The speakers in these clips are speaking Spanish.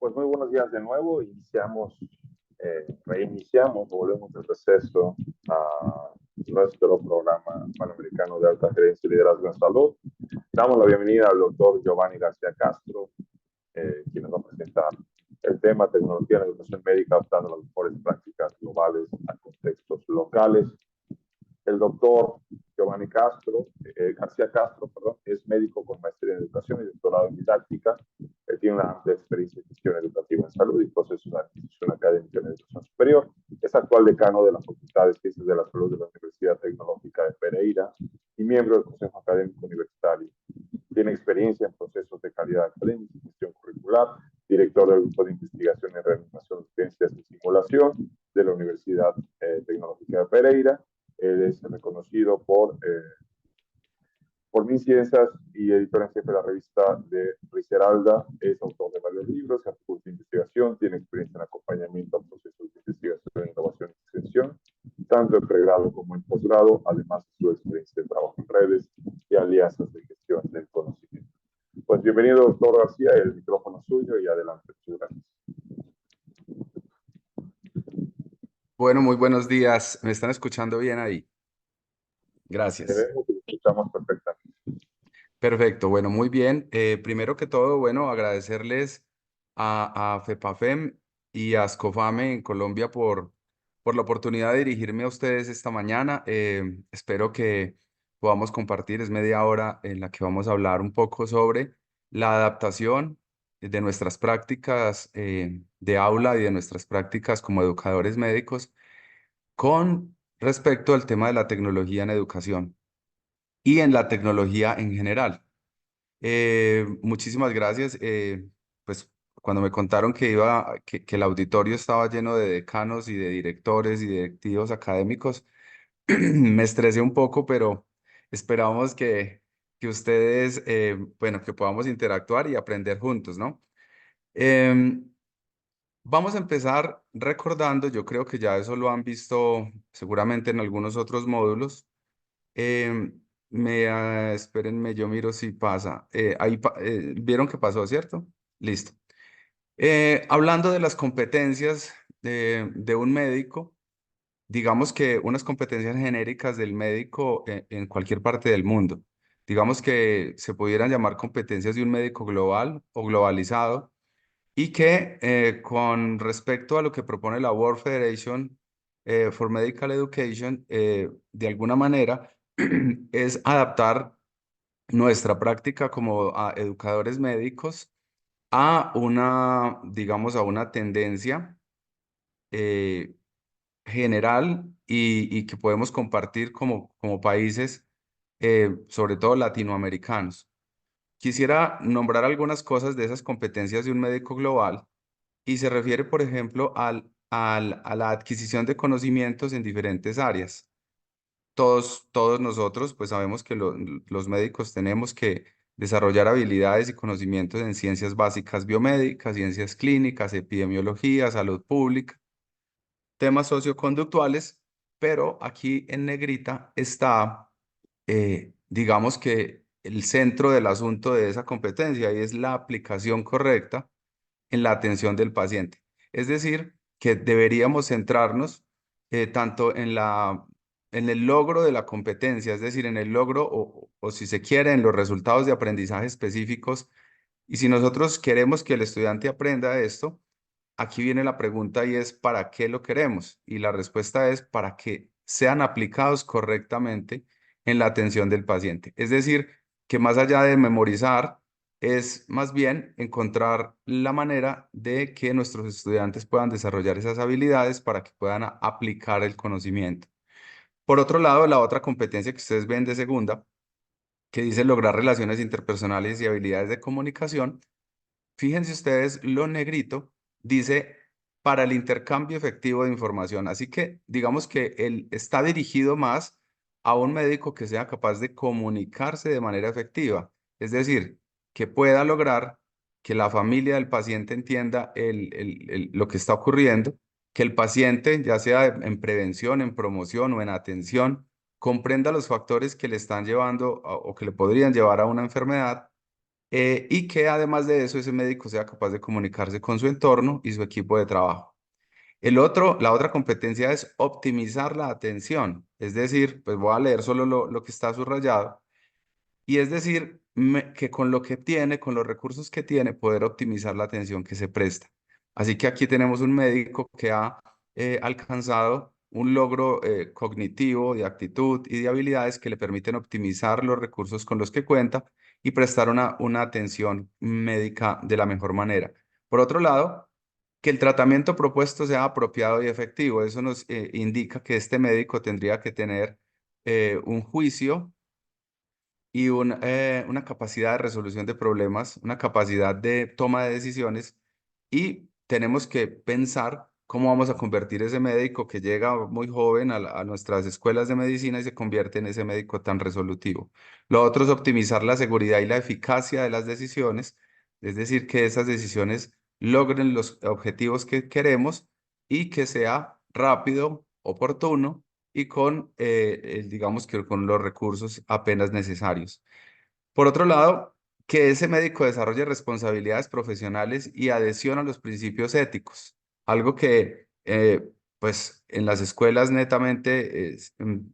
Pues muy buenos días de nuevo. Reiniciamos, volvemos del receso a nuestro programa panamericano de alta gerencia y liderazgo en salud. Damos la bienvenida al doctor Giovanni García Castro, quien nos va a presentar el tema tecnología en educación médica, adaptando las mejores prácticas globales a contextos locales. El doctor Giovanni García Castro, es médico con maestría en educación y doctorado en didáctica. Él tiene una amplia experiencia en gestión educativa en salud y procesos de adquisición académica en educación superior. Es actual decano de la Facultad de Ciencias de la Salud de la Universidad Tecnológica de Pereira y miembro del Consejo Académico Universitario. Tiene experiencia en procesos de calidad académica y gestión curricular, director del Grupo de Investigación en Reanimación, Urgencias y Simulación de la Universidad Tecnológica de Pereira. Él es reconocido por mis ciencias y editor en jefe de la revista de Riseralda. Es autor de varios libros, artículos de investigación, tiene experiencia en acompañamiento a procesos de investigación, innovación y extensión, tanto en pregrado como en posgrado, además de su experiencia de trabajo en redes y alianzas de gestión del conocimiento. Pues bienvenido, doctor García, el micrófono suyo y adelante. Muchas gracias. Bueno, muy buenos días. ¿Me están escuchando bien ahí? Te Gracias. vemos y te escuchamos perfectamente. Perfecto. Bueno, muy bien. Primero que todo, bueno, agradecerles a FEPAFEM y a Ascofame en Colombia por la oportunidad de dirigirme a ustedes esta mañana. Espero que podamos compartir, es media hora en la que vamos a hablar un poco sobre la adaptación de nuestras prácticas de aula y de nuestras prácticas como educadores médicos con respecto al tema de la tecnología en educación y en la tecnología en general. Muchísimas gracias. Pues cuando me contaron que el auditorio estaba lleno de decanos y de directores y directivos académicos, me estresé un poco, pero esperamos que ustedes, bueno, que podamos interactuar y aprender juntos, ¿no? Em, Vamos a empezar recordando, yo creo que ya eso lo han visto seguramente en algunos otros módulos. Espérenme, yo miro si pasa. ¿Vieron que pasó, cierto? Listo. Hablando de las competencias de un médico, digamos que unas competencias genéricas del médico en cualquier parte del mundo, digamos que se pudieran llamar competencias de un médico global o globalizado y que con respecto a lo que propone la World Federation for Medical Education, de alguna manera es adaptar nuestra práctica como educadores médicos a una, digamos, a una tendencia eh, general y que podemos compartir como países, sobre todo latinoamericanos. Quisiera nombrar algunas cosas de esas competencias de un médico global y se refiere, por ejemplo, a la adquisición de conocimientos en diferentes áreas. Todos nosotros, pues sabemos que los médicos tenemos que desarrollar habilidades y conocimientos en ciencias básicas biomédicas, ciencias clínicas, epidemiología, salud pública, temas socioconductuales, pero aquí en negrita está, digamos que el centro del asunto de esa competencia y es la aplicación correcta en la atención del paciente. Es decir, que deberíamos centrarnos tanto en el logro de la competencia, es decir, en el logro o si se quiere, en los resultados de aprendizaje específicos. Y si nosotros queremos que el estudiante aprenda esto, aquí viene la pregunta y es, ¿para qué lo queremos? Y la respuesta es para que sean aplicados correctamente en la atención del paciente. Es decir, que más allá de memorizar, es más bien encontrar la manera de que nuestros estudiantes puedan desarrollar esas habilidades para que puedan aplicar el conocimiento. Por otro lado, la otra competencia que ustedes ven de segunda, que dice lograr relaciones interpersonales y habilidades de comunicación, fíjense ustedes, lo negrito dice para el intercambio efectivo de información. Así que digamos que él está dirigido más a un médico que sea capaz de comunicarse de manera efectiva. Es decir, que pueda lograr que la familia del paciente entienda lo que está ocurriendo, que el paciente, ya sea en prevención, en promoción o en atención, comprenda los factores que le están llevando o que le podrían llevar a una enfermedad y que además de eso ese médico sea capaz de comunicarse con su entorno y su equipo de trabajo. La otra competencia es optimizar la atención, es decir, pues voy a leer solo lo que está subrayado, y es decir, que con lo que tiene, con los recursos que tiene, poder optimizar la atención que se presta. Así que aquí tenemos un médico que ha alcanzado un logro cognitivo, de actitud y de habilidades que le permiten optimizar los recursos con los que cuenta y prestar una atención médica de la mejor manera. Por otro lado, que el tratamiento propuesto sea apropiado y efectivo. Eso nos indica que este médico tendría que tener un juicio y una capacidad de resolución de problemas, una capacidad de toma de decisiones, y tenemos que pensar cómo vamos a convertir ese médico que llega muy joven a nuestras escuelas de medicina y se convierte en ese médico tan resolutivo. Lo otro es optimizar la seguridad y la eficacia de las decisiones, es decir, que esas decisiones logren los objetivos que queremos y que sea rápido, oportuno y con, digamos que con los recursos apenas necesarios. Por otro lado, que ese médico desarrolle responsabilidades profesionales y adhesión a los principios éticos, algo que, pues, en las escuelas netamente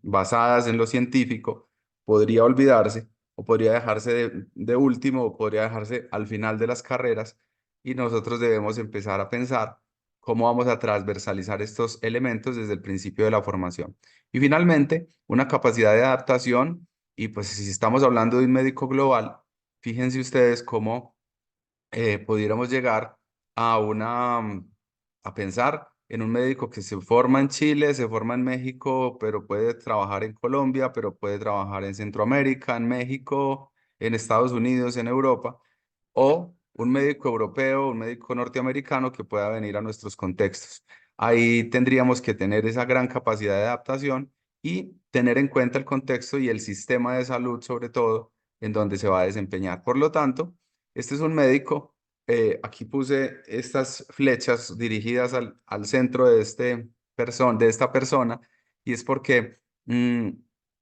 basadas en lo científico podría olvidarse o podría dejarse de último o podría dejarse al final de las carreras, y nosotros debemos empezar a pensar cómo vamos a transversalizar estos elementos desde el principio de la formación. Y finalmente, una capacidad de adaptación, y pues si estamos hablando de un médico global, fíjense ustedes cómo pudiéramos llegar a a pensar en un médico que se forma en Chile, se forma en México, pero puede trabajar en Colombia, pero puede trabajar en Centroamérica, en México, en Estados Unidos, en Europa, o un médico europeo, un médico norteamericano que pueda venir a nuestros contextos. Ahí tendríamos que tener esa gran capacidad de adaptación y tener en cuenta el contexto y el sistema de salud, sobre todo, en donde se va a desempeñar. Por lo tanto, este es un médico. Aquí puse estas flechas dirigidas al centro de, de esta persona, y es porque mm,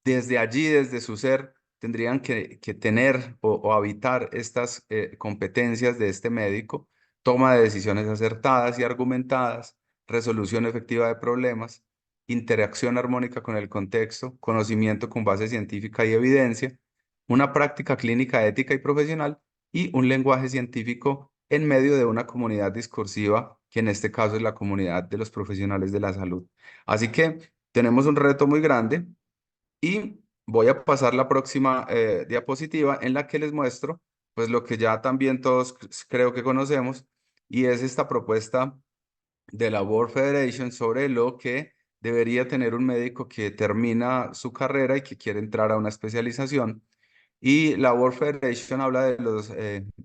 desde allí, desde su ser, tendrían que tener o habitar estas competencias de este médico: toma de decisiones acertadas y argumentadas, resolución efectiva de problemas, interacción armónica con el contexto, conocimiento con base científica y evidencia, una práctica clínica ética y profesional, y un lenguaje científico en medio de una comunidad discursiva, que en este caso es la comunidad de los profesionales de la salud. Así que tenemos un reto muy grande, y voy a pasar la próxima diapositiva en la que les muestro pues lo que ya también todos creo que conocemos, y es esta propuesta de la World Federation sobre lo que debería tener un médico que termina su carrera y que quiere entrar a una especialización. Y la World Federation habla de los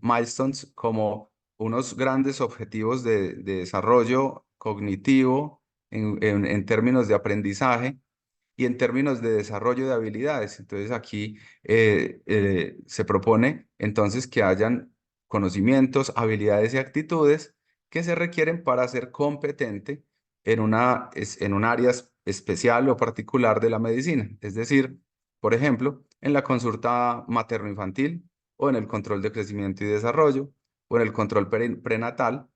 milestones como unos grandes objetivos de desarrollo cognitivo en términos de aprendizaje y en términos de desarrollo de habilidades. Entonces aquí se propone entonces que hayan conocimientos, habilidades y actitudes que se requieren para ser competente en un área especial o particular de la medicina. Es decir, por ejemplo, en la consulta materno-infantil, o en el control de crecimiento y desarrollo, o en el control prenatal.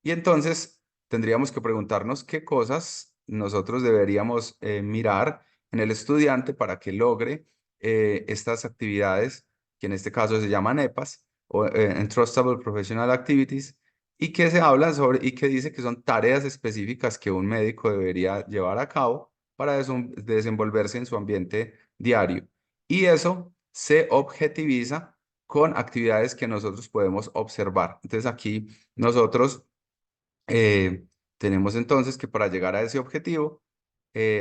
Y entonces tendríamos que preguntarnos qué cosas nosotros deberíamos mirar en el estudiante para que logre estas actividades, que en este caso se llaman EPAs, o Entrustable Professional Activities, y que se hablan sobre y que dice que son tareas específicas que un médico debería llevar a cabo para desenvolverse en su ambiente diario. Y eso se objetiviza con actividades que nosotros podemos observar. Entonces aquí nosotros eh, tenemos entonces que para llegar a ese objetivo,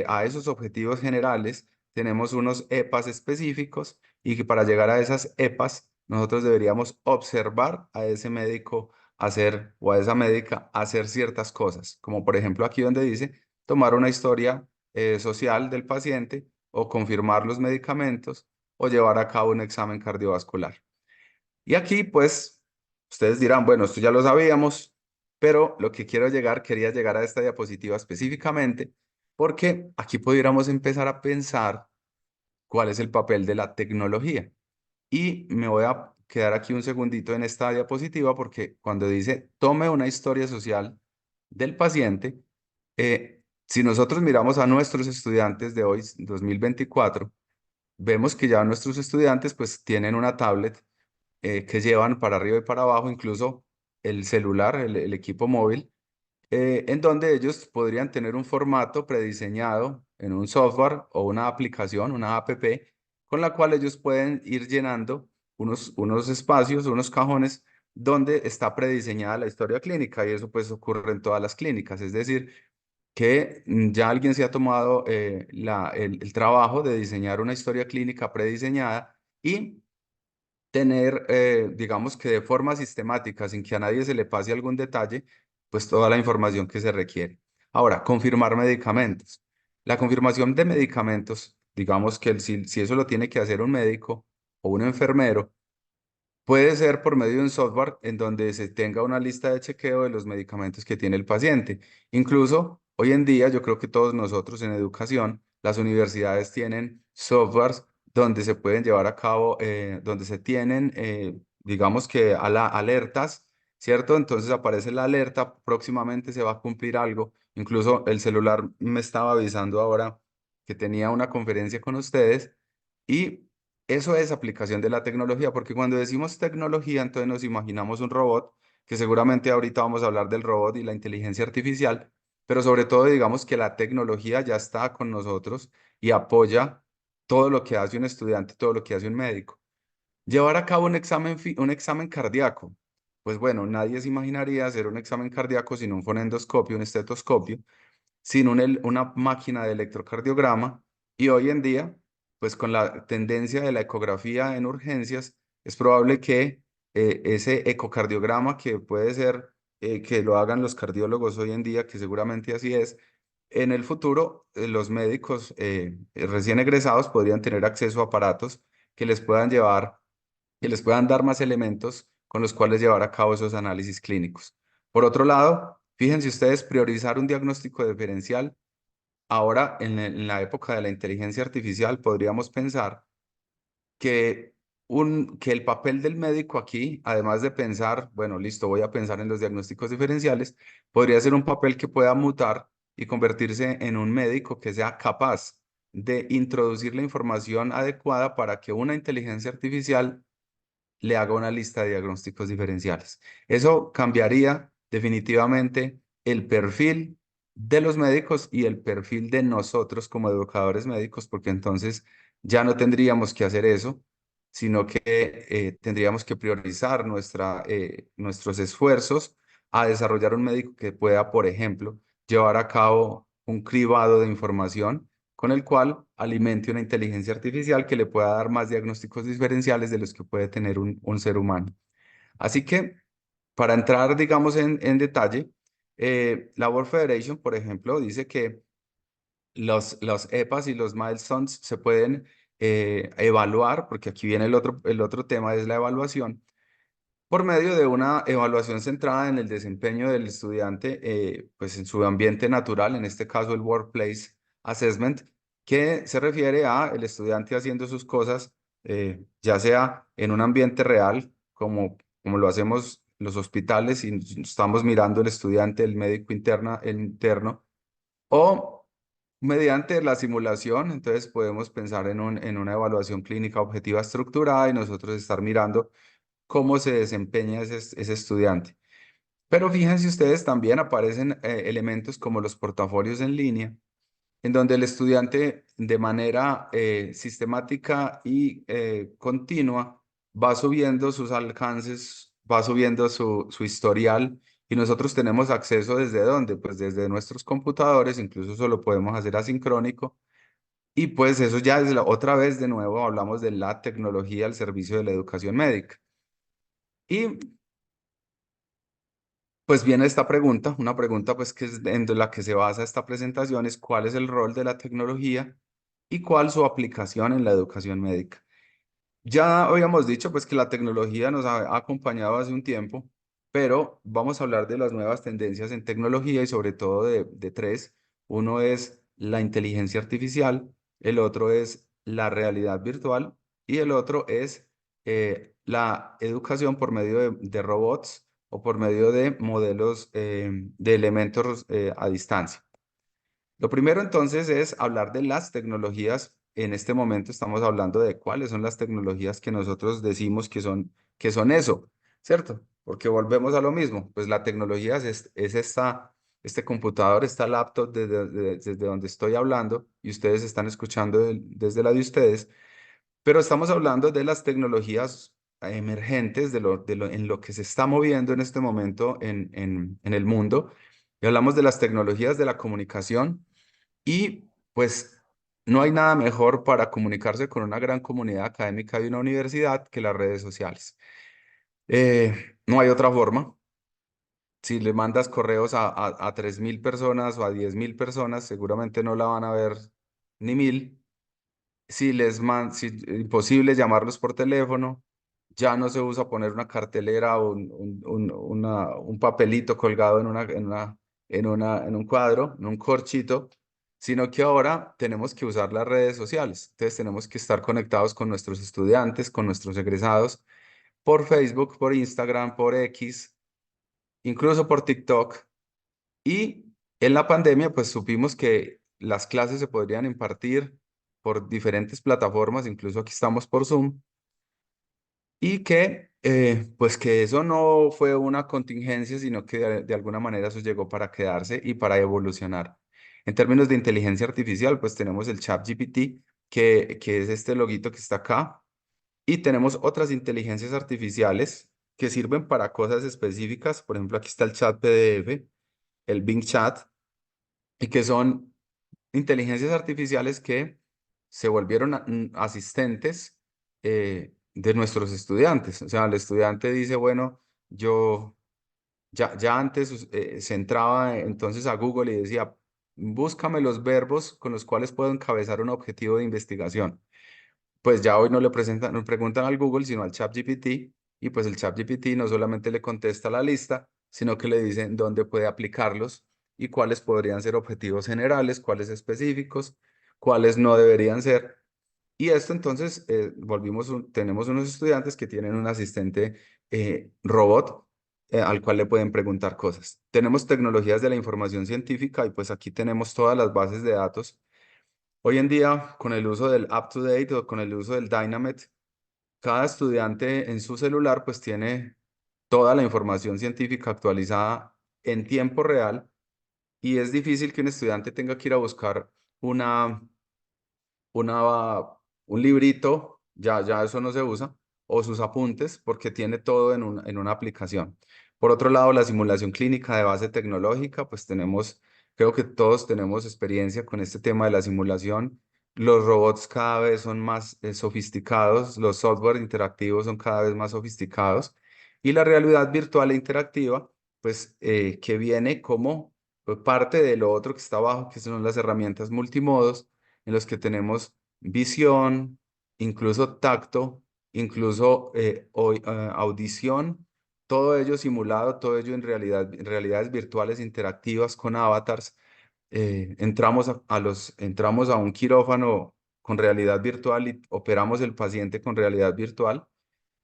a esos objetivos generales, tenemos unos EPAs específicos, y que para llegar a esas EPAs nosotros deberíamos observar a ese médico hacer, o a esa médica hacer ciertas cosas, como por ejemplo aquí donde dice tomar una historia social del paciente, o confirmar los medicamentos, o llevar a cabo un examen cardiovascular. Y aquí, pues, ustedes dirán, bueno, esto ya lo sabíamos, pero lo que quería llegar a esta diapositiva específicamente, porque aquí pudiéramos empezar a pensar cuál es el papel de la tecnología. Y me voy a quedar aquí un segundito en esta diapositiva porque cuando dice tome una historia social del paciente, si nosotros miramos a nuestros estudiantes de hoy, 2024, vemos que ya nuestros estudiantes pues tienen una tablet que llevan para arriba y para abajo, incluso el celular, el equipo móvil, en donde ellos podrían tener un formato prediseñado en un software o una aplicación, una app, con la cual ellos pueden ir llenando unos espacios, unos cajones donde está prediseñada la historia clínica y eso pues ocurre en todas las clínicas. Es decir, que ya alguien se ha tomado el trabajo de diseñar una historia clínica prediseñada y tener, digamos que de forma sistemática, sin que a nadie se le pase algún detalle, pues toda la información que se requiere. Ahora, confirmar medicamentos. La confirmación de medicamentos, digamos que si eso lo tiene que hacer un médico o un enfermero, puede ser por medio de un software en donde se tenga una lista de chequeo de los medicamentos que tiene el paciente. Incluso hoy en día, yo creo que todos nosotros en educación, las universidades tienen softwares donde se pueden llevar a cabo, donde se tienen, digamos que alertas, ¿cierto? Entonces aparece la alerta, próximamente se va a cumplir algo. Incluso el celular me estaba avisando ahora que tenía una conferencia con ustedes y eso es aplicación de la tecnología, porque cuando decimos tecnología, entonces nos imaginamos un robot, que seguramente ahorita vamos a hablar del robot y la inteligencia artificial, pero sobre todo digamos que la tecnología ya está con nosotros y apoya todo lo que hace un estudiante, todo lo que hace un médico. Llevar a cabo un examen cardíaco. Pues bueno, nadie se imaginaría hacer un examen cardíaco sin un fonendoscopio, un estetoscopio sin una máquina de electrocardiograma y hoy en día, pues con la tendencia de la ecografía en urgencias, es probable que ese ecocardiograma que puede ser que lo hagan los cardiólogos hoy en día, que seguramente así es, en el futuro los médicos recién egresados podrían tener acceso a aparatos que les puedan llevar, que les puedan dar más elementos con los cuales llevar a cabo esos análisis clínicos. Por otro lado, fíjense ustedes, priorizar un diagnóstico diferencial. Ahora, en la época de la inteligencia artificial, podríamos pensar que, que el papel del médico aquí, además de pensar, bueno, listo, voy a pensar en los diagnósticos diferenciales, podría ser un papel que pueda mutar y convertirse en un médico que sea capaz de introducir la información adecuada para que una inteligencia artificial le haga una lista de diagnósticos diferenciales. Eso cambiaría definitivamente el perfil de los médicos y el perfil de nosotros como educadores médicos, porque entonces ya no tendríamos que hacer eso, sino que tendríamos que priorizar nuestros esfuerzos a desarrollar un médico que pueda, por ejemplo, llevar a cabo un cribado de información con el cual alimente una inteligencia artificial que le pueda dar más diagnósticos diferenciales de los que puede tener un ser humano. Así que, para entrar, digamos, en detalle, la World Federation, por ejemplo, dice que los EPAs y los milestones se pueden evaluar, porque aquí viene el otro tema, es la evaluación, por medio de una evaluación centrada en el desempeño del estudiante, pues en su ambiente natural, en este caso el Workplace Assessment, que se refiere a el estudiante haciendo sus cosas, ya sea en un ambiente real, como lo hacemos en los hospitales y estamos mirando el estudiante, el médico interno, o mediante la simulación, entonces podemos pensar en una evaluación clínica objetiva estructurada y nosotros estar mirando cómo se desempeña ese estudiante. Pero fíjense ustedes, también aparecen elementos como los portafolios en línea, en donde el estudiante de manera sistemática y continua va subiendo sus alcances, va subiendo su historial y nosotros tenemos acceso desde dónde, pues desde nuestros computadores, incluso eso lo podemos hacer asincrónico. Y pues eso ya es otra vez de nuevo hablamos de la tecnología al servicio de la educación médica. Y pues viene esta pregunta, una pregunta pues que es en la que se basa esta presentación es cuál es el rol de la tecnología y cuál su aplicación en la educación médica. Ya habíamos dicho pues que la tecnología nos ha acompañado hace un tiempo, pero vamos a hablar de las nuevas tendencias en tecnología y sobre todo de tres. Uno es la inteligencia artificial, el otro es la realidad virtual y el otro es la educación por medio de robots o por medio de modelos de elementos a distancia. Lo primero entonces es hablar de las tecnologías. En este momento estamos hablando de cuáles son las tecnologías que nosotros decimos que son eso, ¿cierto? Porque volvemos a lo mismo, pues la tecnología es este computador, esta laptop desde donde estoy hablando y ustedes están escuchando desde la de ustedes, pero estamos hablando de las tecnologías emergentes, en lo que se está moviendo en este momento en el mundo. Y hablamos de las tecnologías de la comunicación y pues no hay nada mejor para comunicarse con una gran comunidad académica de una universidad que las redes sociales. No hay otra forma. Si le mandas correos a 3.000 personas o a 10.000 personas, seguramente no la van a ver ni 1.000. Si imposible llamarlos por teléfono, ya no se usa poner una cartelera o un papelito colgado en un cuadro, en un corchito, sino que ahora tenemos que usar las redes sociales. Entonces tenemos que estar conectados con nuestros estudiantes, con nuestros egresados, por Facebook, por Instagram, por X, incluso por TikTok. Y en la pandemia, pues supimos que las clases se podrían impartir por diferentes plataformas, incluso aquí estamos por Zoom, y que pues que eso no fue una contingencia, sino que de alguna manera eso llegó para quedarse y para evolucionar. En términos de inteligencia artificial, pues tenemos el ChatGPT, que es este loguito que está acá, y tenemos otras inteligencias artificiales que sirven para cosas específicas. Por ejemplo, aquí está el chat PDF, el Bing Chat, y que son inteligencias artificiales que se volvieron asistentes de nuestros estudiantes. O sea, el estudiante dice, bueno, yo ya antes se entraba entonces a Google y decía, búscame los verbos con los cuales puedo encabezar un objetivo de investigación. Pues ya hoy no preguntan al Google, sino al ChatGPT, y pues el ChatGPT no solamente le contesta la lista, sino que le dicen dónde puede aplicarlos y cuáles podrían ser objetivos generales, cuáles específicos, cuáles no deberían ser. Y esto entonces, tenemos unos estudiantes que tienen un asistente robot al cual le pueden preguntar cosas. Tenemos tecnologías de la información científica y pues aquí tenemos todas las bases de datos. Hoy en día, con el uso del UpToDate o con el uso del Dynamet, cada estudiante en su celular pues tiene toda la información científica actualizada en tiempo real y es difícil que un estudiante tenga que ir a buscar una una, un librito, ya eso no se usa, o sus apuntes, porque tiene todo en una aplicación. Por otro lado, la simulación clínica de base tecnológica, pues creo que todos tenemos experiencia con este tema de la simulación. Los robots cada vez son más sofisticados, los software interactivos son cada vez más sofisticados y la realidad virtual e interactiva, pues que viene como parte de lo otro que está abajo, que son las herramientas multimodos en los que tenemos visión, incluso tacto, incluso audición, todo ello simulado, todo ello en realidades virtuales interactivas con avatars. Entramos a un quirófano con realidad virtual y operamos el paciente con realidad virtual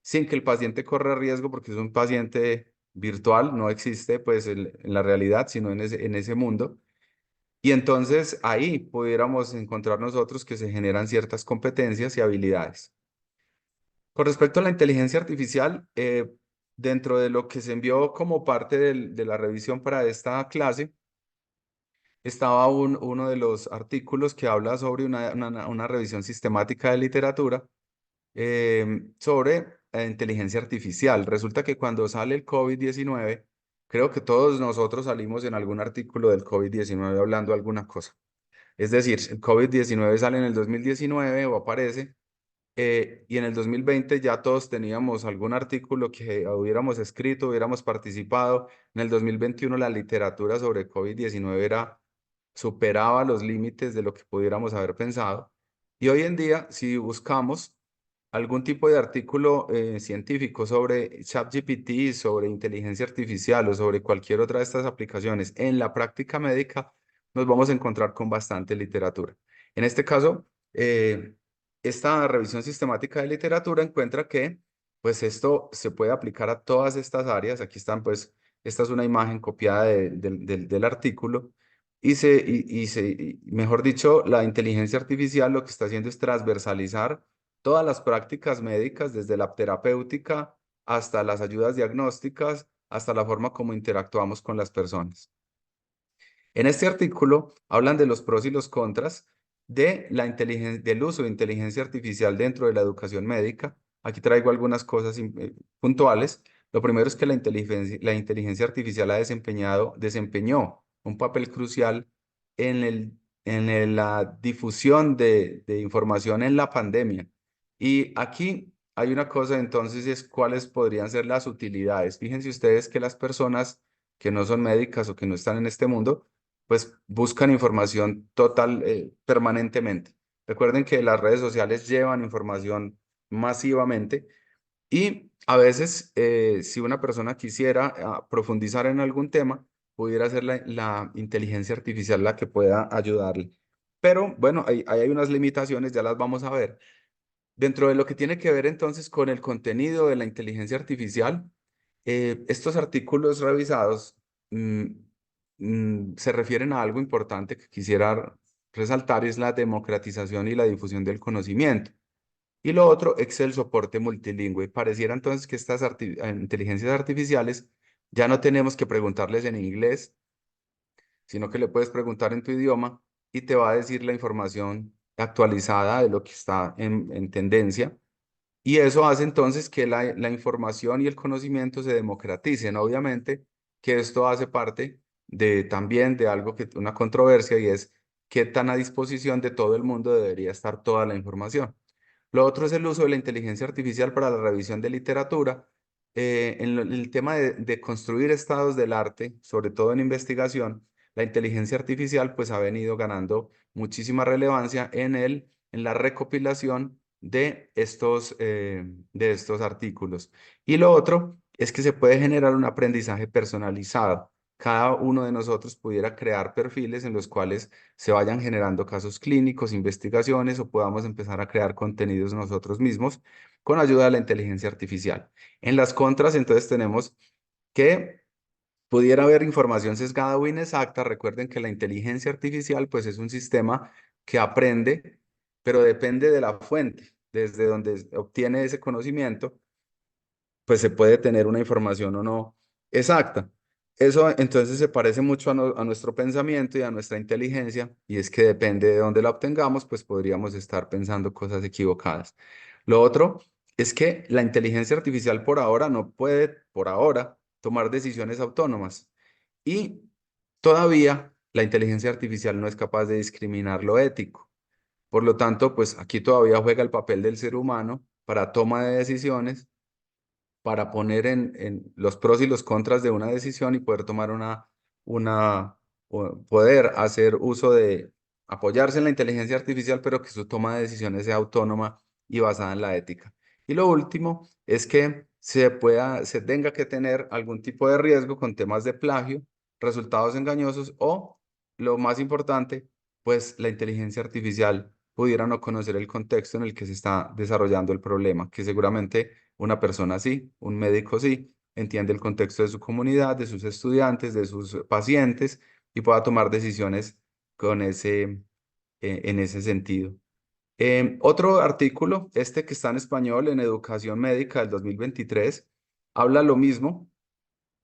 sin que el paciente corra riesgo porque es un paciente virtual, no existe pues en la realidad, sino en ese mundo. Y entonces ahí pudiéramos encontrar nosotros que se generan ciertas competencias y habilidades. Con respecto a la inteligencia artificial, dentro de lo que se envió como parte de la revisión para esta clase, estaba uno de los artículos que habla sobre una revisión sistemática de literatura sobre inteligencia artificial. Resulta que cuando sale el COVID-19, creo que todos nosotros salimos en algún artículo del COVID-19 hablando alguna cosa. Es decir, el COVID-19 sale en el 2019 o aparece, y en el 2020 ya todos teníamos algún artículo que hubiéramos escrito, hubiéramos participado. En el 2021 la literatura sobre COVID-19 superaba los límites de lo que pudiéramos haber pensado. Y hoy en día, si buscamos algún tipo de artículo científico sobre ChatGPT, sobre inteligencia artificial o sobre cualquier otra de estas aplicaciones en la práctica médica, nos vamos a encontrar con bastante literatura. En este caso, esta revisión sistemática de literatura encuentra que pues esto se puede aplicar a todas estas áreas. Aquí están, pues, esta es una imagen copiada del artículo. Mejor dicho, la inteligencia artificial lo que está haciendo es transversalizar todas las prácticas médicas, desde la terapéutica hasta las ayudas diagnósticas, hasta la forma como interactuamos con las personas. En este artículo hablan de los pros y los contras del uso de inteligencia artificial dentro de la educación médica. Aquí traigo algunas cosas puntuales. Lo primero es que la inteligencia artificial desempeñó un papel crucial en la difusión de información en la pandemia. Y aquí hay una cosa entonces, es cuáles podrían ser las utilidades. Fíjense ustedes que las personas que no son médicas o que no están en este mundo, pues buscan información total, permanentemente. Recuerden que las redes sociales llevan información masivamente y a veces, si una persona quisiera profundizar en algún tema, pudiera ser la inteligencia artificial la que pueda ayudarle. Pero bueno, ahí hay unas limitaciones, ya las vamos a ver. Dentro de lo que tiene que ver entonces con el contenido de la inteligencia artificial, estos artículos revisados mm, se refieren a algo importante que quisiera resaltar, es la democratización y la difusión del conocimiento. Y lo otro es el soporte multilingüe. Pareciera entonces que estas inteligencias artificiales ya no tenemos que preguntarles en inglés, sino que le puedes preguntar en tu idioma y te va a decir la información actualizada de lo que está en tendencia. Y eso hace entonces que la información y el conocimiento se democraticen. Obviamente que esto hace parte también de algo una controversia, y es qué tan a disposición de todo el mundo debería estar toda la información. Lo otro es el uso de la inteligencia artificial para la revisión de literatura. En el tema de construir estados del arte, sobre todo en investigación, la inteligencia artificial pues ha venido ganando muchísima relevancia en la recopilación de estos artículos. Y lo otro es que se puede generar un aprendizaje personalizado. Cada uno de nosotros pudiera crear perfiles en los cuales se vayan generando casos clínicos, investigaciones, o podamos empezar a crear contenidos nosotros mismos con ayuda de la inteligencia artificial. En las contras, entonces, tenemos que pudiera haber información sesgada o inexacta. Recuerden que la inteligencia artificial, pues, es un sistema que aprende, pero depende de la fuente, desde donde obtiene ese conocimiento, pues se puede tener una información o no exacta. Eso entonces se parece mucho a nuestro pensamiento y a nuestra inteligencia, y es que depende de dónde la obtengamos, pues podríamos estar pensando cosas equivocadas. Lo otro es que la inteligencia artificial por ahora no puede, por ahora, tomar decisiones autónomas, y todavía la inteligencia artificial no es capaz de discriminar lo ético. Por lo tanto, pues aquí todavía juega el papel del ser humano para toma de decisiones, para poner en los pros y los contras de una decisión y poder tomar poder hacer uso de apoyarse en la inteligencia artificial, pero que su toma de decisiones sea autónoma y basada en la ética. Y lo último es que se tenga que tener algún tipo de riesgo con temas de plagio, resultados engañosos, o, lo más importante, pues la inteligencia artificial pudiera no conocer el contexto en el que se está desarrollando el problema, que seguramente una persona sí, un médico sí, entiende el contexto de su comunidad, de sus estudiantes, de sus pacientes, y pueda tomar decisiones en ese sentido. Otro artículo, este que está en español, en Educación Médica del 2023, habla lo mismo,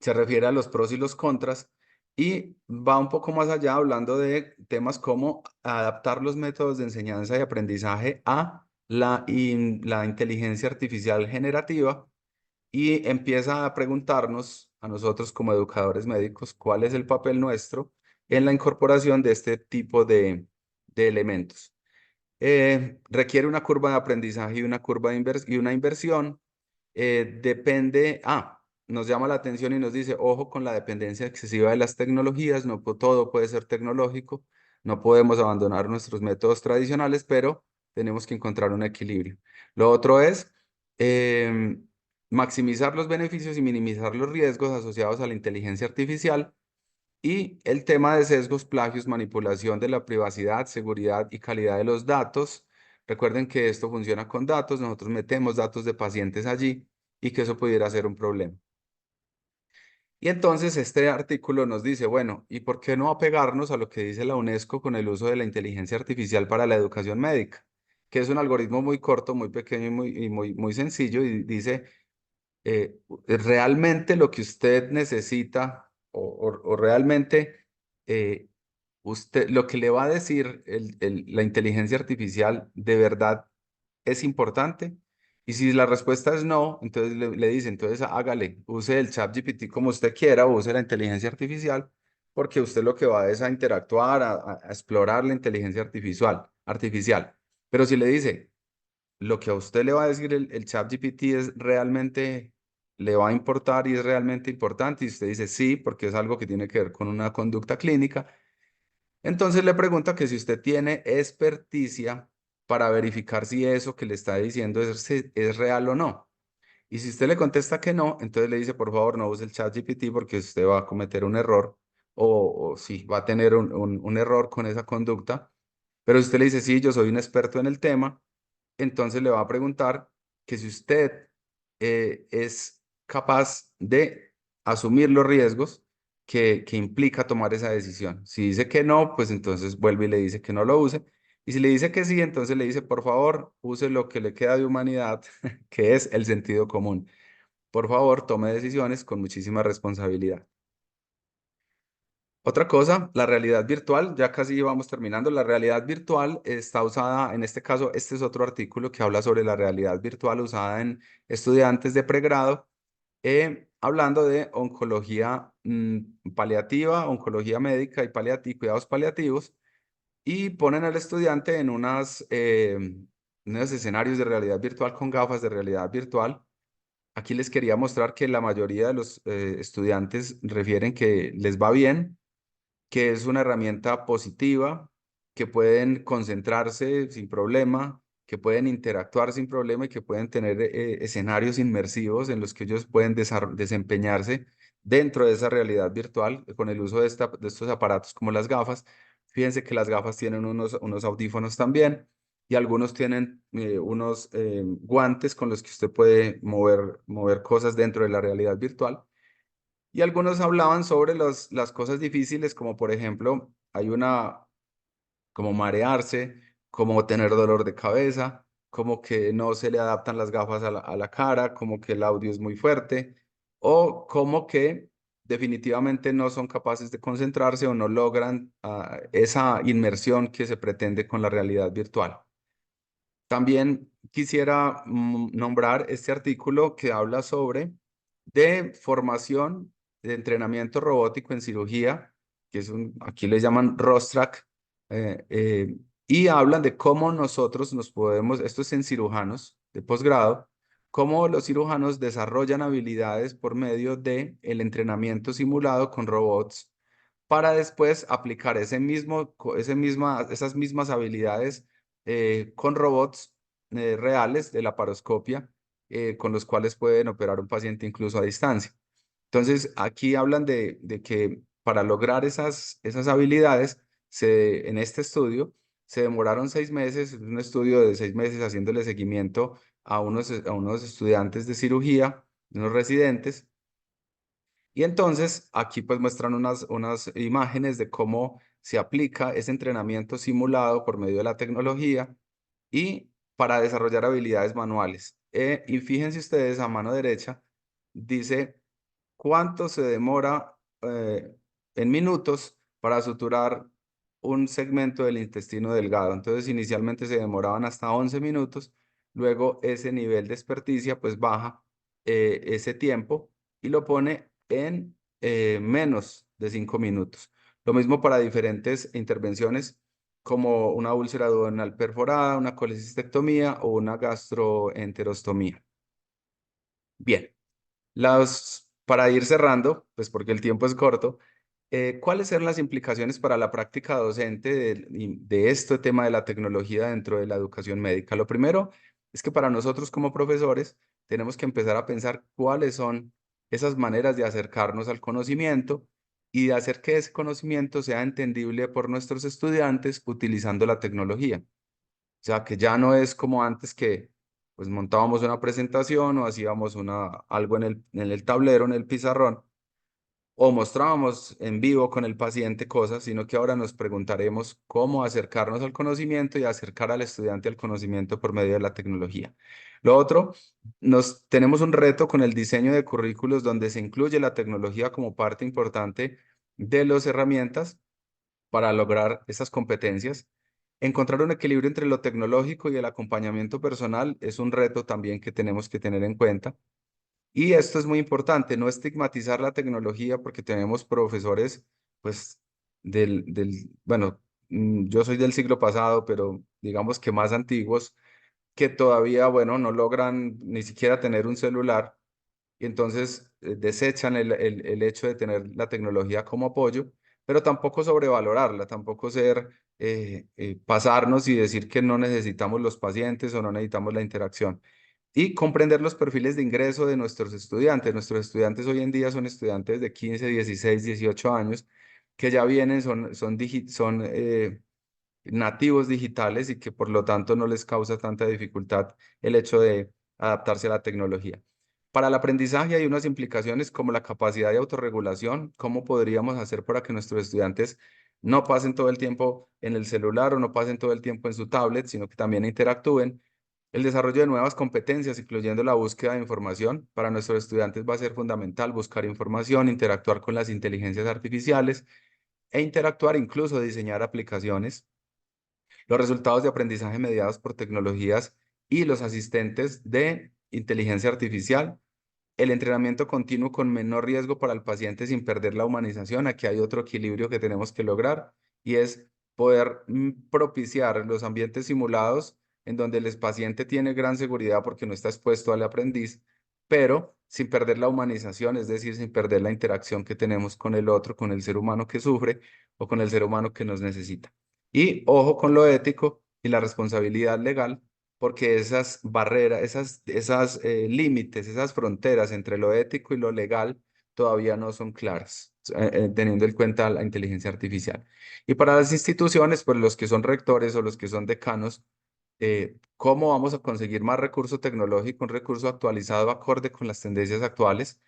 se refiere a los pros y los contras, y va un poco más allá, hablando de temas como adaptar los métodos de enseñanza y aprendizaje a la inteligencia artificial generativa, y empieza a preguntarnos a nosotros como educadores médicos cuál es el papel nuestro en la incorporación de este tipo de elementos. Requiere una curva de aprendizaje y una curva y una inversión. Nos llama la atención y nos dice, ojo con la dependencia excesiva de las tecnologías. No todo puede ser tecnológico, no podemos abandonar nuestros métodos tradicionales, pero tenemos que encontrar un equilibrio. Lo otro es em, maximizar los beneficios y minimizar los riesgos asociados a la inteligencia artificial. Y el tema de sesgos, plagios, manipulación de la privacidad, seguridad y calidad de los datos. Recuerden que esto funciona con datos. Nosotros metemos datos de pacientes allí y que eso pudiera ser un problema. Y entonces este artículo nos dice, bueno, ¿y por qué no apegarnos a lo que dice la UNESCO con el uso de la inteligencia artificial para la educación médica? Que es un algoritmo muy corto, muy pequeño y muy sencillo y dice, realmente lo que usted necesita o realmente lo que le va a decir la inteligencia artificial de verdad es importante. Y si la respuesta es no, entonces le dice, entonces hágale, use el chat GPT como usted quiera o use la inteligencia artificial, porque usted lo que va es a interactuar, a explorar la inteligencia artificial. Pero si le dice, lo que a usted le va a decir el chat GPT es realmente, le va a importar y es realmente importante, y usted dice sí, porque es algo que tiene que ver con una conducta clínica, entonces le pregunta que si usted tiene experticia para verificar si eso que le está diciendo es real o no. Y si usted le contesta que no, entonces le dice, por favor, no use el chat GPT porque usted va a cometer un error o sí, va a tener un error con esa conducta. Pero si usted le dice, sí, yo soy un experto en el tema, entonces le va a preguntar que si usted es capaz de asumir los riesgos que implica tomar esa decisión. Si dice que no, pues entonces vuelve y le dice que no lo use. Y si le dice que sí, entonces le dice, por favor, use lo que le queda de humanidad, que es el sentido común. Por favor, tome decisiones con muchísima responsabilidad. Otra cosa, la realidad virtual, ya casi vamos terminando. La realidad virtual está usada, en este caso, este es otro artículo que habla sobre la realidad virtual usada en estudiantes de pregrado, hablando de oncología paliativa, oncología médica y cuidados paliativos, y ponen al estudiante en unos escenarios de realidad virtual con gafas de realidad virtual. Aquí les quería mostrar que la mayoría de los estudiantes refieren que les va bien, que es una herramienta positiva, que pueden concentrarse sin problema, que pueden interactuar sin problema y que pueden tener escenarios inmersivos en los que ellos pueden desempeñarse dentro de esa realidad virtual con el uso de estos aparatos como las gafas. Fíjense que las gafas tienen unos audífonos también y algunos tienen unos guantes con los que usted puede mover cosas dentro de la realidad virtual. Y algunos hablaban sobre las cosas difíciles, como por ejemplo, como marearse, como tener dolor de cabeza, como que no se le adaptan las gafas a la cara, como que el audio es muy fuerte, o como que definitivamente no son capaces de concentrarse o no logran esa inmersión que se pretende con la realidad virtual. También quisiera nombrar este artículo que habla sobre de formación de entrenamiento robótico en cirugía, que aquí le llaman ROSTRAC, y hablan de cómo nosotros esto es en cirujanos de posgrado, cómo los cirujanos desarrollan habilidades por medio de el entrenamiento simulado con robots para después aplicar esas mismas habilidades con robots reales de laparoscopia, con los cuales pueden operar un paciente incluso a distancia. Entonces, aquí hablan de que para lograr esas habilidades, en este estudio, se demoraron 6 meses, un estudio de 6 meses haciéndole seguimiento a unos estudiantes de cirugía, unos residentes, y entonces aquí pues muestran unas imágenes de cómo se aplica ese entrenamiento simulado por medio de la tecnología y para desarrollar habilidades manuales. Y fíjense ustedes, a mano derecha dice cuánto se demora en minutos para suturar un segmento del intestino delgado. Entonces inicialmente se demoraban hasta 11 minutos, luego ese nivel de experticia pues baja ese tiempo y lo pone en menos de 5 minutos. Lo mismo para diferentes intervenciones como una úlcera duodenal perforada, una colecistectomía o una gastroenterostomía. Bien, para ir cerrando, pues porque el tiempo es corto, ¿cuáles son las implicaciones para la práctica docente de este tema de la tecnología dentro de la educación médica? Lo primero es que para nosotros como profesores tenemos que empezar a pensar cuáles son esas maneras de acercarnos al conocimiento y de hacer que ese conocimiento sea entendible por nuestros estudiantes utilizando la tecnología. O sea, que ya no es como antes que pues montábamos una presentación o hacíamos algo en el tablero, en el pizarrón, o mostrábamos en vivo con el paciente cosas, sino que ahora nos preguntaremos cómo acercarnos al conocimiento y acercar al estudiante al conocimiento por medio de la tecnología. Lo otro, tenemos un reto con el diseño de currículos donde se incluye la tecnología como parte importante de las herramientas para lograr esas competencias. Encontrar un equilibrio entre lo tecnológico y el acompañamiento personal es un reto también que tenemos que tener en cuenta. Y esto es muy importante, no estigmatizar la tecnología porque tenemos profesores, pues, bueno, yo soy del siglo pasado, pero digamos que más antiguos, que todavía, bueno, no logran ni siquiera tener un celular y entonces desechan el hecho de tener la tecnología como apoyo, pero tampoco sobrevalorarla, tampoco pasarnos y decir que no necesitamos los pacientes o no necesitamos la interacción. Y comprender los perfiles de ingreso de nuestros estudiantes. Nuestros estudiantes hoy en día son estudiantes de 15, 16, 18 años que ya vienen, son nativos digitales y que por lo tanto no les causa tanta dificultad el hecho de adaptarse a la tecnología. Para el aprendizaje hay unas implicaciones como la capacidad de autorregulación. ¿Cómo podríamos hacer para que nuestros estudiantes no pasen todo el tiempo en el celular o no pasen todo el tiempo en su tablet, sino que también interactúen? El desarrollo de nuevas competencias, incluyendo la búsqueda de información. Para nuestros estudiantes va a ser fundamental buscar información, interactuar con las inteligencias artificiales e interactuar, incluso diseñar aplicaciones. Los resultados de aprendizaje mediados por tecnologías y los asistentes de inteligencia artificial. El entrenamiento continuo con menor riesgo para el paciente sin perder la humanización. Aquí hay otro equilibrio que tenemos que lograr y es poder propiciar los ambientes simulados en donde el paciente tiene gran seguridad porque no está expuesto al aprendiz, pero sin perder la humanización, es decir, sin perder la interacción que tenemos con el otro, con el ser humano que sufre o con el ser humano que nos necesita. Y ojo con lo ético y la responsabilidad legal, porque esas barreras, esas límites, esas fronteras entre lo ético y lo legal todavía no son claras, teniendo en cuenta la inteligencia artificial. Y para las instituciones, pues los que son rectores o los que son decanos, ¿cómo vamos a conseguir más recurso tecnológico, un recurso actualizado acorde con las tendencias actuales?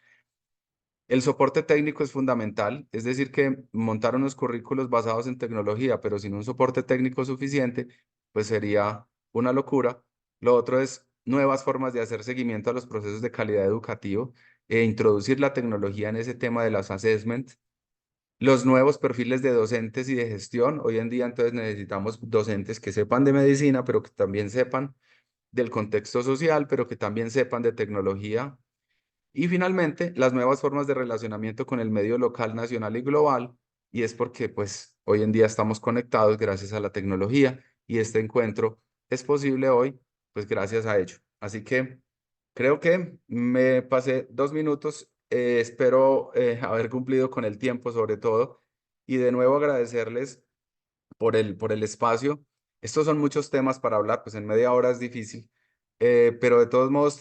El soporte técnico es fundamental, es decir, que montar unos currículos basados en tecnología, pero sin un soporte técnico suficiente, pues sería una locura. Lo otro es nuevas formas de hacer seguimiento a los procesos de calidad educativo e introducir la tecnología en ese tema de los assessments. Los nuevos perfiles de docentes y de gestión. Hoy en día entonces necesitamos docentes que sepan de medicina, pero que también sepan del contexto social, pero que también sepan de tecnología y finalmente, las nuevas formas de relacionamiento con el medio local, nacional y global, y es porque pues hoy en día estamos conectados gracias a la tecnología y este encuentro es posible hoy pues gracias a ello. Así que creo que me pasé 2 minutos, espero haber cumplido con el tiempo sobre todo y de nuevo agradecerles por el espacio. Estos son muchos temas para hablar, pues en media hora es difícil, pero de todos modos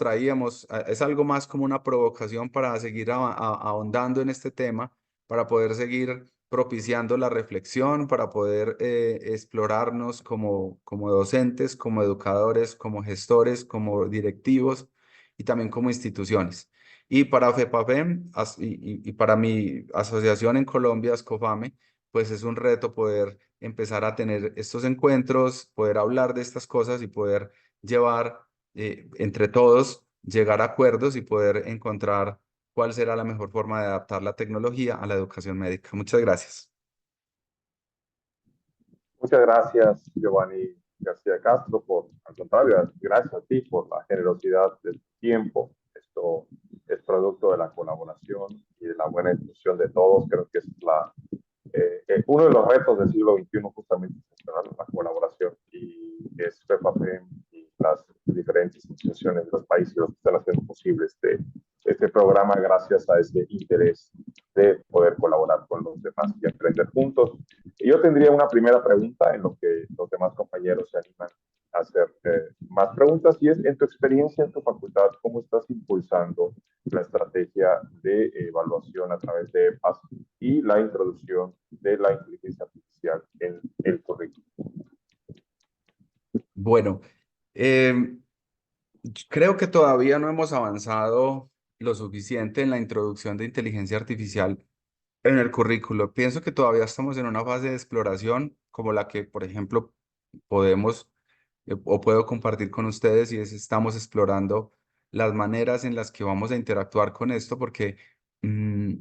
es algo más como una provocación para seguir ahondando en este tema, para poder seguir propiciando la reflexión, para poder explorarnos como docentes, como educadores, como gestores, como directivos y también como instituciones. Y para FEPAFEM y para mi asociación en Colombia, Ascofame, pues es un reto poder empezar a tener estos encuentros, poder hablar de estas cosas y poder llevar entre todos, llegar a acuerdos y poder encontrar cuál será la mejor forma de adaptar la tecnología a la educación médica. Muchas gracias. Muchas gracias, Giovanni García Castro, al contrario, gracias a ti por la generosidad del tiempo. Esto es producto de la colaboración y de la buena inclusión de todos. Creo que es uno de los retos del siglo XXI justamente es la colaboración y es FEPAFEM y las diferentes instituciones de los países los que están haciendo posible este programa gracias a ese interés de poder colaborar con los demás y aprender juntos. Y yo tendría una primera pregunta en lo que los demás compañeros se animan a hacer más preguntas y es, en tu experiencia en tu facultad, ¿cómo estás impulsando la estrategia de evaluación a través de EPAS y la introducción de la inteligencia artificial en el currículum? Bueno, em, creo que todavía no hemos avanzado lo suficiente en la introducción de inteligencia artificial en el currículo. Pienso que todavía estamos en una fase de exploración como la que, por ejemplo, podemos o puedo compartir con ustedes, y es estamos explorando las maneras en las que vamos a interactuar con esto, porque mm,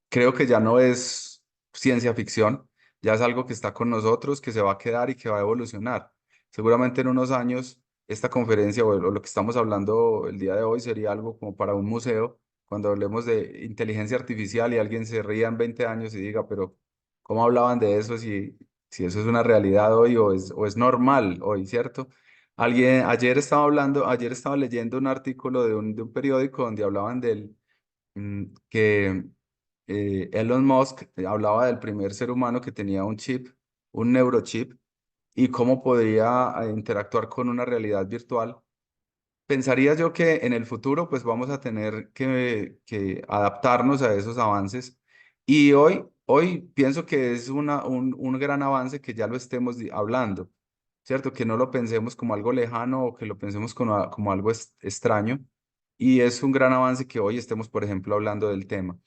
creo que ya no es ciencia ficción, ya es algo que está con nosotros, que se va a quedar y que va a evolucionar. Seguramente en unos años esta conferencia o lo que estamos hablando el día de hoy sería algo como para un museo cuando hablemos de inteligencia artificial y alguien se ría en 20 años y diga, pero ¿cómo hablaban de eso si eso es una realidad hoy o es normal hoy, ¿cierto? Ayer estaba leyendo un artículo de un periódico donde hablaban que Elon Musk hablaba del primer ser humano que tenía un chip, un neurochip, y cómo podía interactuar con una realidad virtual. Pensaría yo que en el futuro pues vamos a tener que adaptarnos a esos avances y hoy pienso que es un gran avance que ya lo estemos hablando, ¿cierto? Que no lo pensemos como algo lejano o que lo pensemos como algo extraño y es un gran avance que hoy estemos, por ejemplo, hablando del tema.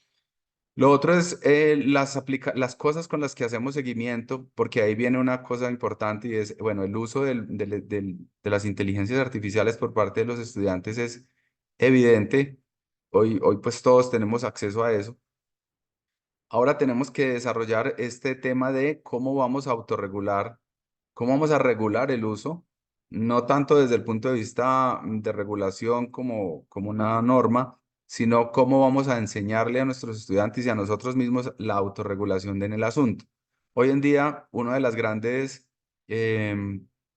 Lo otro es las cosas con las que hacemos seguimiento, porque ahí viene una cosa importante y es, bueno, el uso de las inteligencias artificiales por parte de los estudiantes es evidente. Hoy pues todos tenemos acceso a eso. Ahora tenemos que desarrollar este tema de cómo vamos a autorregular, cómo vamos a regular el uso, no tanto desde el punto de vista de regulación como una norma, sino cómo vamos a enseñarle a nuestros estudiantes y a nosotros mismos la autorregulación en el asunto. Hoy en día, uno de los grandes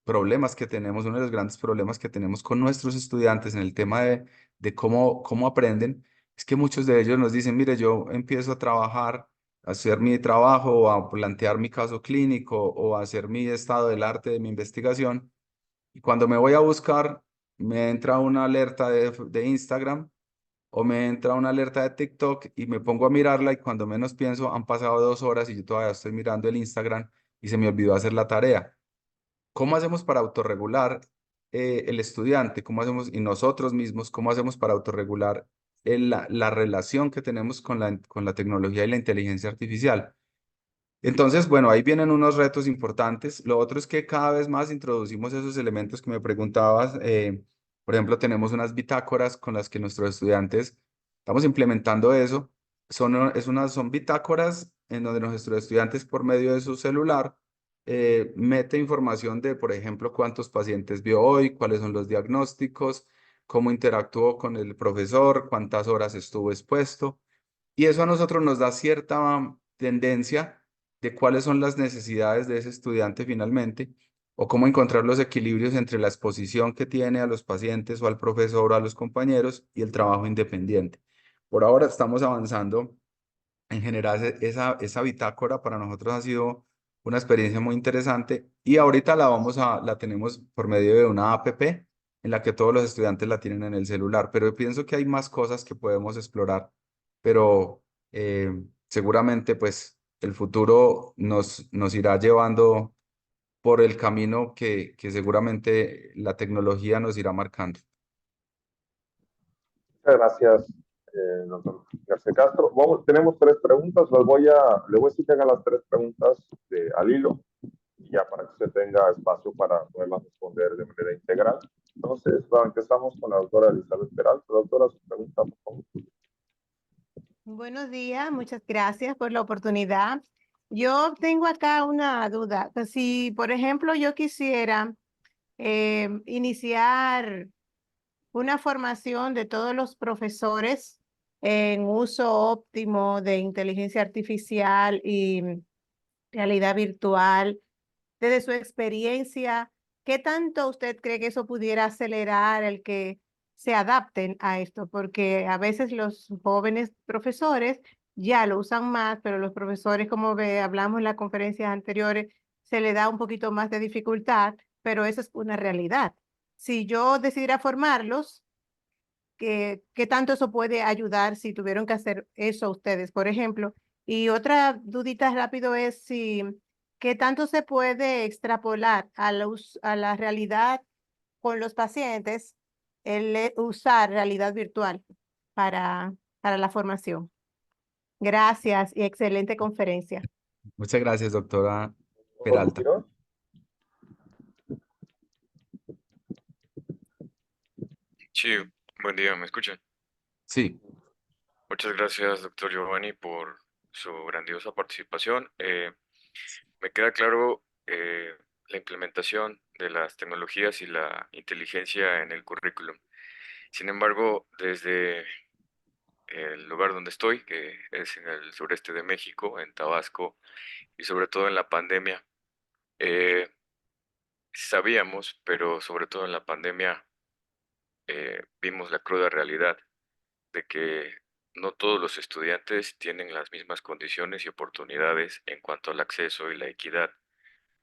problemas que tenemos, uno de los grandes problemas que tenemos con nuestros estudiantes en el tema de cómo aprenden, es que muchos de ellos nos dicen, mire, yo empiezo a trabajar, a hacer mi trabajo, o a plantear mi caso clínico, o a hacer mi estado del arte de mi investigación, y cuando me voy a buscar, me entra una alerta de Instagram o me entra una alerta de TikTok y me pongo a mirarla y cuando menos pienso han pasado 2 horas y yo todavía estoy mirando el Instagram y se me olvidó hacer la tarea. ¿Cómo hacemos para autorregular el estudiante? ¿Cómo hacemos, y nosotros mismos, cómo hacemos para autorregular la relación que tenemos con con la tecnología y la inteligencia artificial? Entonces, bueno, ahí vienen unos retos importantes. Lo otro es que cada vez más introducimos esos elementos que me preguntabas. Por ejemplo, tenemos unas bitácoras con las que nuestros estudiantes estamos implementando eso. Son bitácoras en donde nuestros estudiantes por medio de su celular mete información de, por ejemplo, cuántos pacientes vio hoy, cuáles son los diagnósticos, cómo interactuó con el profesor, cuántas horas estuvo expuesto. Y eso a nosotros nos da cierta tendencia de cuáles son las necesidades de ese estudiante finalmente, o cómo encontrar los equilibrios entre la exposición que tiene a los pacientes o al profesor o a los compañeros y el trabajo independiente. Por ahora estamos avanzando en general. Esa bitácora para nosotros ha sido una experiencia muy interesante y ahorita la tenemos por medio de una app en la que todos los estudiantes la tienen en el celular, pero yo pienso que hay más cosas que podemos explorar, pero seguramente pues el futuro nos irá llevando por el camino que seguramente la tecnología nos irá marcando. Muchas gracias, doctor García Castro. Tenemos tres preguntas, le voy a decir que haga las tres preguntas al hilo, y ya para que usted tenga espacio para poderlas responder de manera integral. Entonces, empezamos con la doctora Elizabeth Peralta. Doctora, su pregunta, por favor. Buenos días, muchas gracias por la oportunidad. Yo tengo acá una duda. Que si, por ejemplo, yo quisiera iniciar una formación de todos los profesores en uso óptimo de inteligencia artificial y realidad virtual, desde su experiencia, ¿qué tanto usted cree que eso pudiera acelerar el que se adapten a esto? Porque a veces los jóvenes profesores ya lo usan más, pero los profesores, como hablamos en las conferencias anteriores, se le da un poquito más de dificultad, pero eso es una realidad. Si yo decidiera formarlos, ¿qué tanto eso puede ayudar si tuvieron que hacer eso ustedes, por ejemplo? Y otra dudita rápido es si qué tanto se puede extrapolar a la realidad con los pacientes usar realidad virtual para la formación. Gracias y excelente conferencia. Muchas gracias, doctora José Peralta. Quiroz. Sí, buen día, ¿me escuchan? Sí, Muchas gracias, doctor Giovanni, por su grandiosa participación. Me queda claro la implementación de las tecnologías y la inteligencia en el currículum. Sin embargo, desde el lugar donde estoy, que es en el sureste de México, en Tabasco, y sobre todo en la pandemia, eh, sabíamos, pero sobre todo en la pandemia, vimos la cruda realidad de que no todos los estudiantes tienen las mismas condiciones y oportunidades en cuanto al acceso y la equidad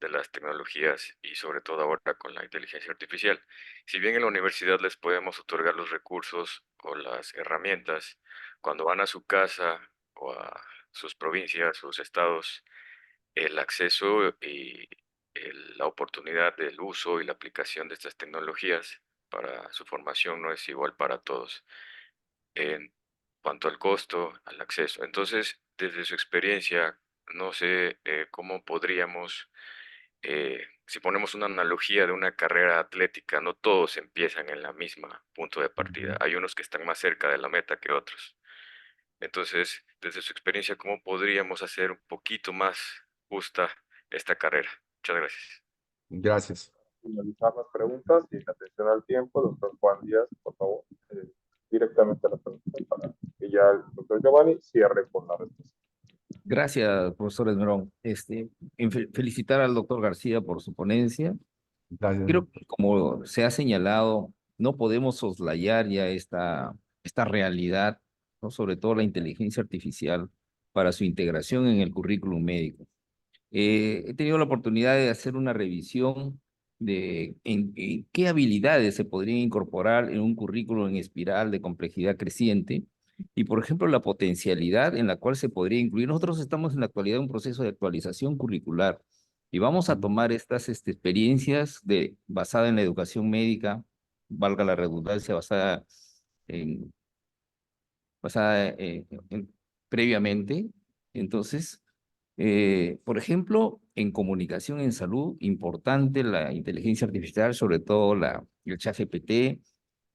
de las tecnologías y sobre todo ahora con la inteligencia artificial. Si bien en la universidad les podemos otorgar los recursos o las herramientas, cuando van a su casa o a sus provincias, sus estados, el acceso y la oportunidad del uso y la aplicación de estas tecnologías para su formación no es igual para todos en cuanto al costo, al acceso. Entonces, desde su experiencia, no sé cómo podríamos, si ponemos una analogía de una carrera atlética, no todos empiezan en la misma punto de partida. Hay unos que están más cerca de la meta que otros. Entonces, desde su experiencia, ¿cómo podríamos hacer un poquito más justa esta carrera? Muchas gracias. gracias. Finalizar las preguntas y en atención al tiempo, doctor Juan Díaz, por favor, directamente a la pregunta para que ya el doctor Giovanni cierre con la respuesta. Gracias, profesor Esmerón. Felicitar al doctor García por su ponencia. Gracias. Creo que, como se ha señalado, no podemos soslayar ya esta realidad, ¿no? Sobre todo la inteligencia artificial, para su integración en el currículum médico. He tenido la oportunidad de hacer una revisión de en qué habilidades se podrían incorporar en un currículum en espiral de complejidad creciente y, por ejemplo, la potencialidad en la cual se podría incluir. Nosotros estamos en la actualidad en un proceso de actualización curricular y vamos a tomar estas experiencias basadas en la educación médica, valga la redundancia, en, previamente. Entonces, por ejemplo, en comunicación en salud, importante la inteligencia artificial, sobre todo el ChatGPT,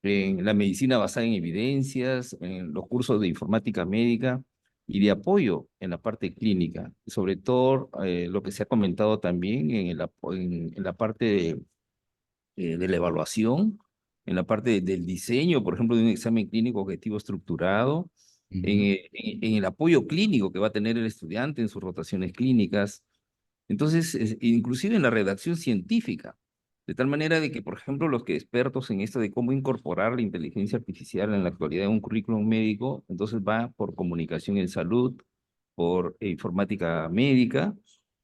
en la medicina basada en evidencias, en los cursos de informática médica y de apoyo en la parte clínica, sobre todo lo que se ha comentado también en la parte de la evaluación, en la parte del diseño, por ejemplo, de un examen clínico objetivo estructurado, en el apoyo clínico que va a tener el estudiante en sus rotaciones clínicas. Entonces, inclusive en la redacción científica, de tal manera de que, por ejemplo, los que expertos en esto de cómo incorporar la inteligencia artificial en la actualidad en un currículum médico, entonces va por comunicación en salud, por informática médica,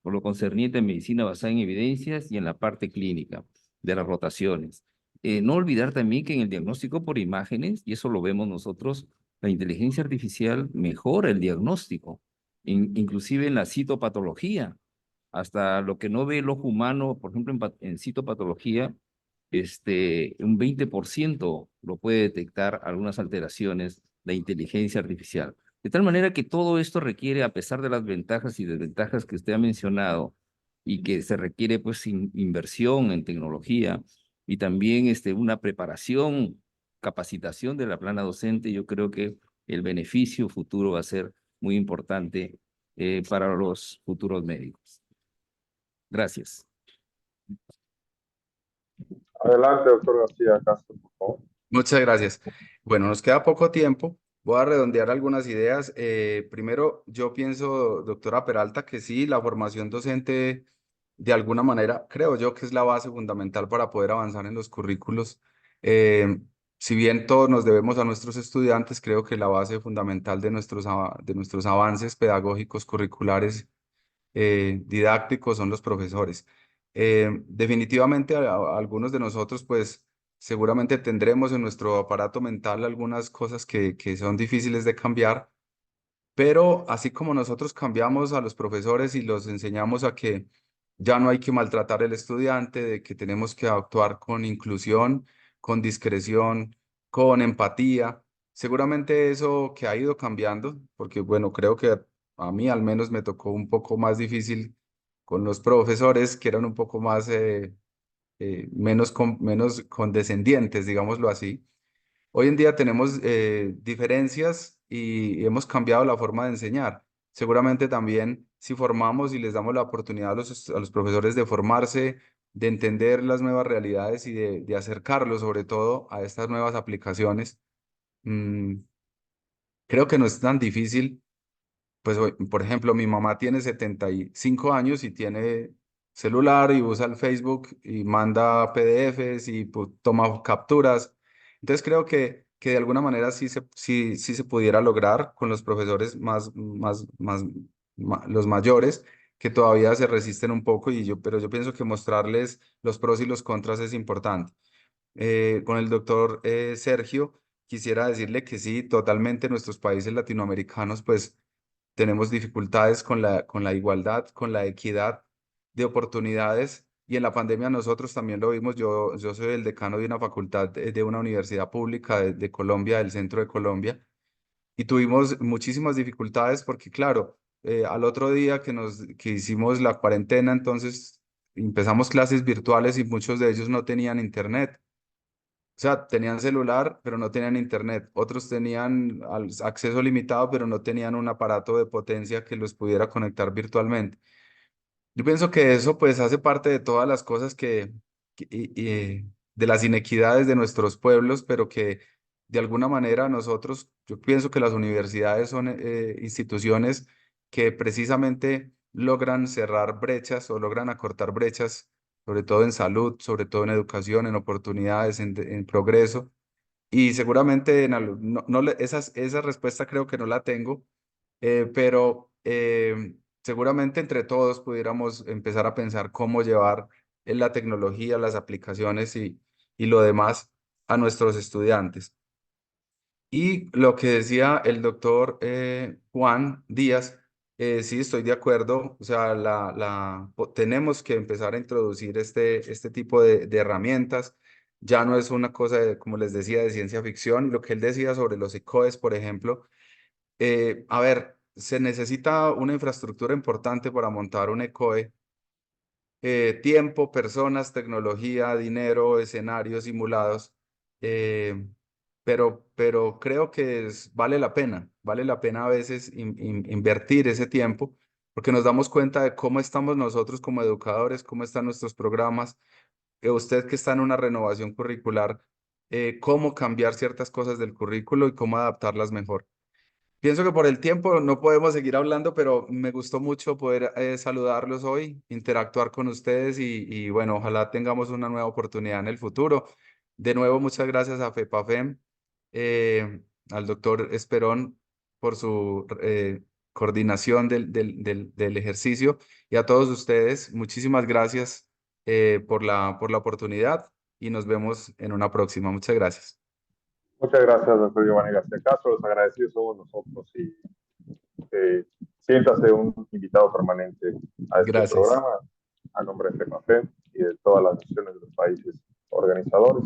por lo concerniente a medicina basada en evidencias y en la parte clínica de las rotaciones. No olvidar también que en el diagnóstico por imágenes, y eso lo vemos nosotros, la inteligencia artificial mejora el diagnóstico, inclusive en la citopatología, hasta lo que no ve el ojo humano, por ejemplo, en citopatología, un 20% lo puede detectar algunas alteraciones la inteligencia artificial. De tal manera que todo esto requiere, a pesar de las ventajas y desventajas que usted ha mencionado, y que se requiere pues inversión en tecnología y también una preparación, capacitación de la plana docente, yo creo que el beneficio futuro va a ser muy importante para los futuros médicos. Gracias. Adelante, doctor García Castro, por favor. Muchas gracias. Bueno, nos queda poco tiempo. Voy a redondear algunas ideas. Primero, yo pienso, doctora Peralta, que sí, la formación docente, de alguna manera, creo yo que es la base fundamental para poder avanzar en los currículos. Si bien todos nos debemos a nuestros estudiantes, creo que la base fundamental de nuestros avances pedagógicos curriculares didácticos son los profesores. Definitivamente algunos de nosotros pues seguramente tendremos en nuestro aparato mental algunas cosas que son difíciles de cambiar, pero así como nosotros cambiamos a los profesores y los enseñamos a que ya no hay que maltratar al estudiante, de que tenemos que actuar con inclusión, con discreción, con empatía. Seguramente eso que ha ido cambiando, porque bueno, creo que a mí al menos me tocó un poco más difícil con los profesores que eran un poco más, menos condescendientes, digámoslo así. Hoy en día tenemos diferencias y hemos cambiado la forma de enseñar. Seguramente también si formamos y les damos la oportunidad a los profesores de formarse, de entender las nuevas realidades y de acercarlos sobre todo a estas nuevas aplicaciones, mm, creo que no es tan difícil. Pues, por ejemplo, mi mamá tiene 75 años y tiene celular y usa el Facebook y manda PDFs y toma capturas. Entonces creo que de alguna manera sí se pudiera lograr con los profesores los mayores que todavía se resisten un poco pero yo pienso que mostrarles los pros y los contras es importante. Con el doctor Sergio, quisiera decirle que sí, totalmente nuestros países latinoamericanos, pues tenemos dificultades con la igualdad, con la equidad de oportunidades. Y en la pandemia nosotros también lo vimos. Yo soy el decano de una facultad de una universidad pública de Colombia, del centro de Colombia, y tuvimos muchísimas dificultades porque, claro, al otro día que hicimos la cuarentena, entonces empezamos clases virtuales y muchos de ellos no tenían internet. O sea, tenían celular, pero no tenían internet. Otros tenían acceso limitado, pero no tenían un aparato de potencia que los pudiera conectar virtualmente. Yo pienso que eso pues hace parte de todas las cosas de las inequidades de nuestros pueblos, pero que de alguna manera nosotros, yo pienso que las universidades son instituciones que precisamente logran cerrar brechas o logran acortar brechas, sobre todo en salud, sobre todo en educación, en oportunidades, en progreso. Y seguramente esa respuesta creo que no la tengo, pero seguramente entre todos pudiéramos empezar a pensar cómo llevar la tecnología, las aplicaciones y lo demás a nuestros estudiantes. Y lo que decía el doctor Juan Díaz, sí estoy de acuerdo, o sea, tenemos que empezar a introducir este tipo de herramientas. Ya no es una cosa, como les decía, de ciencia ficción. Y lo que él decía sobre los ECOES, por ejemplo, a ver, se necesita una infraestructura importante para montar un ECOE. Tiempo, personas, tecnología, dinero, escenarios simulados. eh, pero creo que vale la pena a veces invertir ese tiempo porque nos damos cuenta de cómo estamos nosotros como educadores, cómo están nuestros programas. Usted que está en una renovación curricular, cómo cambiar ciertas cosas del currículo y cómo adaptarlas mejor. Pienso que por el tiempo no podemos seguir hablando, pero me gustó mucho poder saludarlos hoy, interactuar con ustedes y bueno, ojalá tengamos una nueva oportunidad en el futuro. De nuevo, muchas gracias a FEPAFEM, al doctor Esperón por su coordinación del ejercicio y a todos ustedes, muchísimas gracias por la oportunidad y nos vemos en una próxima. Muchas gracias. Muchas gracias, doctor Giovanni García Castro. Los agradecidos somos nosotros y siéntase un invitado permanente a este Gracias. programa a nombre de FEPAFEM y de todas las naciones de los países organizadores.